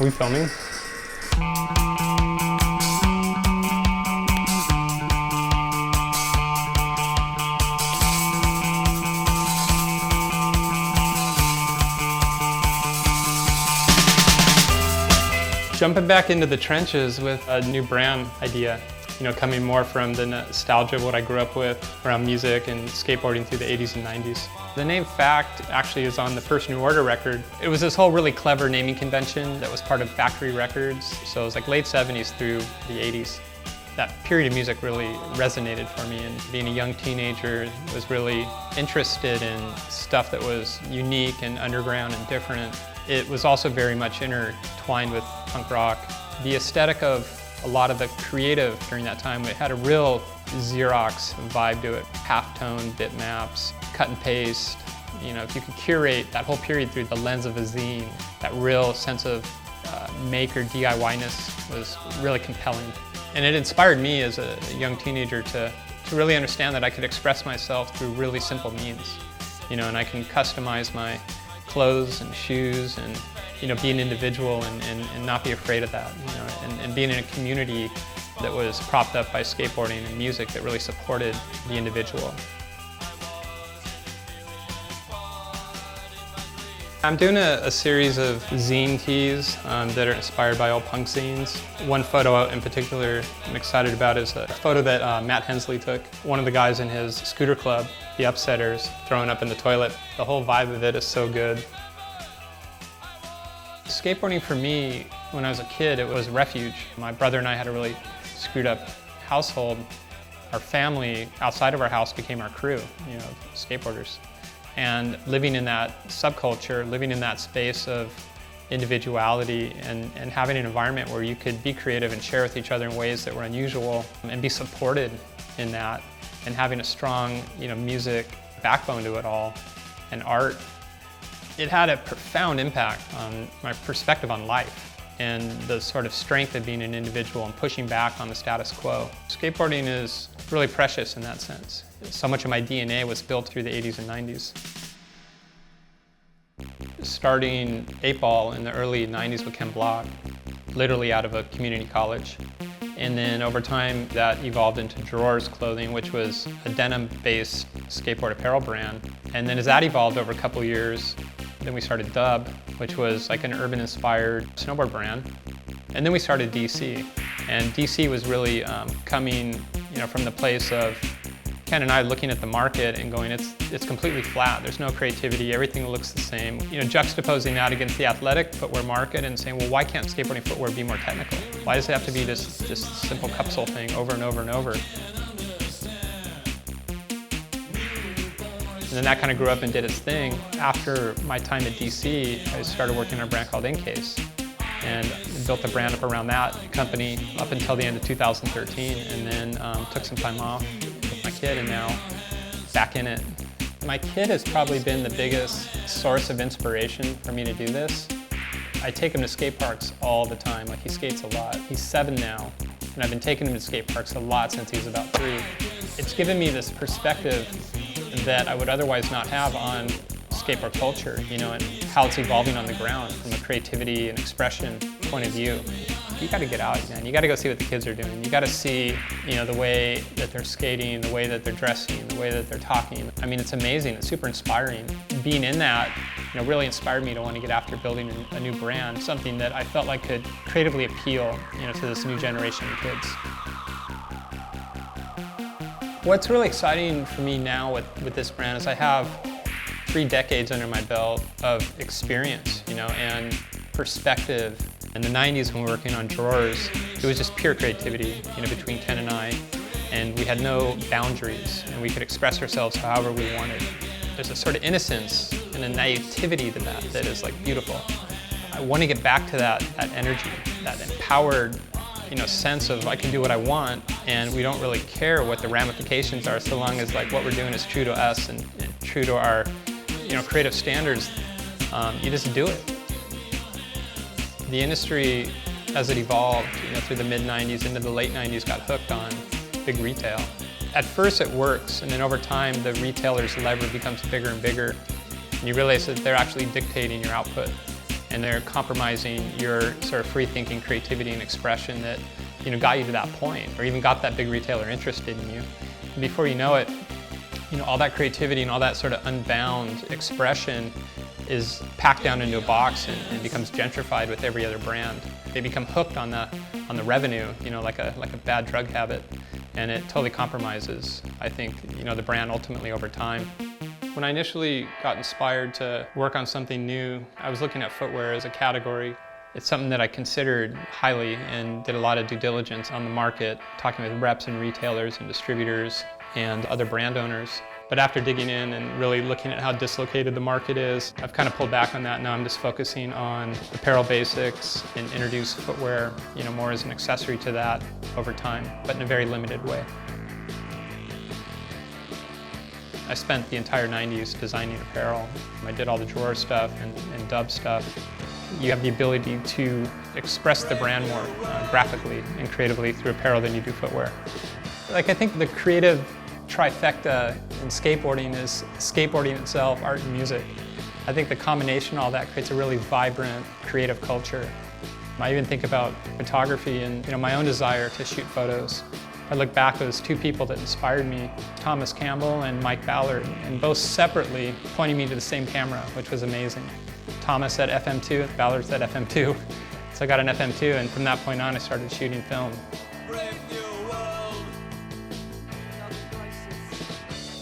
we filming? Jumping back into the trenches with a new brand idea, coming more from the nostalgia of what I grew up with around music and skateboarding through the 80s and 90s. The name Fact actually is on the first New Order record. It was this whole really clever naming convention that was part of Factory Records. So it was like late 70s through the 80s. That period of music really resonated for me, and being a young teenager was really interested in stuff that was unique and underground and different. It was also very much intertwined with punk rock. The aesthetic of a lot of the creative during that time, it had a real Xerox vibe to it. Halftone, bitmaps, cut and paste. If you could curate that whole period through the lens of a zine, that real sense of maker DIY-ness was really compelling. And it inspired me as a young teenager to really understand that I could express myself through really simple means. And I can customize my clothes and shoes and be an individual and not be afraid of that, and being in a community that was propped up by skateboarding and music that really supported the individual. I'm doing a series of zine tees that are inspired by old punk zines. One photo in particular I'm excited about is a photo that Matt Hensley took. One of the guys in his scooter club, the Upsetters, throwing up in the toilet. The whole vibe of it is so good. Skateboarding for me, when I was a kid, it was refuge. My brother and I had a really screwed up household. Our family outside of our house became our crew, skateboarders. And living in that subculture, living in that space of individuality and having an environment where you could be creative and share with each other in ways that were unusual and be supported in that, and having a strong music backbone to it all and art, it had a profound impact on my perspective on life and the sort of strength of being an individual and pushing back on the status quo. Skateboarding is really precious in that sense. So much of my DNA was built through the 80s and 90s. Starting 8-Ball in the early 90s with Ken Block, literally out of a community college. And then over time that evolved into Drawers Clothing, which was a denim-based skateboard apparel brand. And then as that evolved over a couple of years, then we started Dub, which was like an urban-inspired snowboard brand. And then we started DC. And DC was really coming from the place of Ken and I looking at the market and going, it's completely flat. There's no creativity. Everything looks the same. Juxtaposing that against the athletic footwear market and saying, well, why can't skateboarding footwear be more technical? Why does it have to be this simple capsule thing over and over and over? And then that kind of grew up and did its thing. After my time at DC, I started working on a brand called Incase, and built the brand up around that company up until the end of 2013, and then took some time off with my kid, and now back in it. My kid has probably been the biggest source of inspiration for me to do this. I take him to skate parks all the time. He skates a lot. He's 7 now, and I've been taking him to skate parks a lot since he was about 3. It's given me this perspective that I would otherwise not have on skateboard culture, and how it's evolving on the ground from a creativity and expression point of view. You got to get out, man. You got to go see what the kids are doing. You got to see, the way that they're skating, the way that they're dressing, the way that they're talking. I mean, it's amazing. It's super inspiring. Being in that, really inspired me to want to get after building a new brand, something that I felt like could creatively appeal, to this new generation of kids. What's really exciting for me now with this brand is I have 3 decades under my belt of experience, and perspective. In the 90s when we were working on Drawers, it was just pure creativity, between Ken and I, and we had no boundaries, and we could express ourselves however we wanted. There's a sort of innocence and a naivety to that is beautiful. I want to get back to that energy, that empowered sense of I can do what I want, and we don't really care what the ramifications are, so long as what we're doing is true to us and true to our creative standards. You just do it. The industry, as it evolved through the mid-90s into the late 90s, got hooked on big retail. At first it works, and then over time the retailer's lever becomes bigger and bigger, and you realize that they're actually dictating your output. and they're compromising your sort of free-thinking creativity and expression that got you to that point, or even got that big retailer interested in you. And before you know it, all that creativity and all that sort of unbound expression is packed down into a box and becomes gentrified with every other brand. They become hooked on the revenue, like a bad drug habit, and it totally compromises, I think, the brand ultimately over time. When I initially got inspired to work on something new, I was looking at footwear as a category. It's something that I considered highly and did a lot of due diligence on the market, talking with reps and retailers and distributors and other brand owners. But after digging in and really looking at how dislocated the market is, I've kind of pulled back on that. Now I'm just focusing on apparel basics and introduce footwear, more as an accessory to that over time, but in a very limited way. I spent the entire 90s designing apparel. I did all the drawer stuff and dub stuff. You have the ability to express the brand more graphically and creatively through apparel than you do footwear. I think the creative trifecta in skateboarding is skateboarding itself, art and music. I think the combination of all that creates a really vibrant, creative culture. I even think about photography and my own desire to shoot photos. I look back, there's two people that inspired me, Thomas Campbell and Mike Ballard, and both separately pointing me to the same camera, which was amazing. Thomas at FM2, Ballard at FM2. So I got an FM2, and from that point on I started shooting film.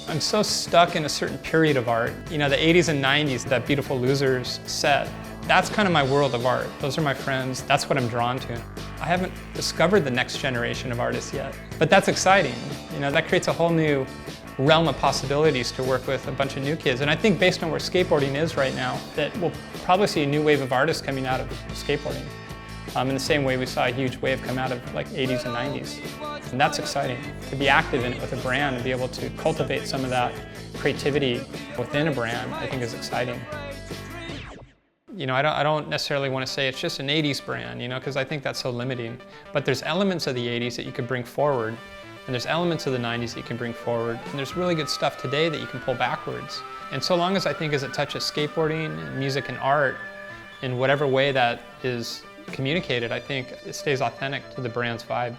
I'm so stuck in a certain period of art. The 80s and 90s, that Beautiful Losers set, that's kind of my world of art. Those are my friends, that's what I'm drawn to. I haven't discovered the next generation of artists yet, but that's exciting. That creates a whole new realm of possibilities to work with a bunch of new kids. And I think based on where skateboarding is right now, that we'll probably see a new wave of artists coming out of skateboarding. In the same way we saw a huge wave come out of 80s and 90s. And that's exciting. To be active in it with a brand and be able to cultivate some of that creativity within a brand, I think is exciting. I don't necessarily want to say it's just an 80s brand, because I think that's so limiting. But there's elements of the 80s that you could bring forward, and there's elements of the 90s that you can bring forward, and there's really good stuff today that you can pull backwards. And so long as I think as it touches skateboarding and music and art, in whatever way that is communicated, I think it stays authentic to the brand's vibe.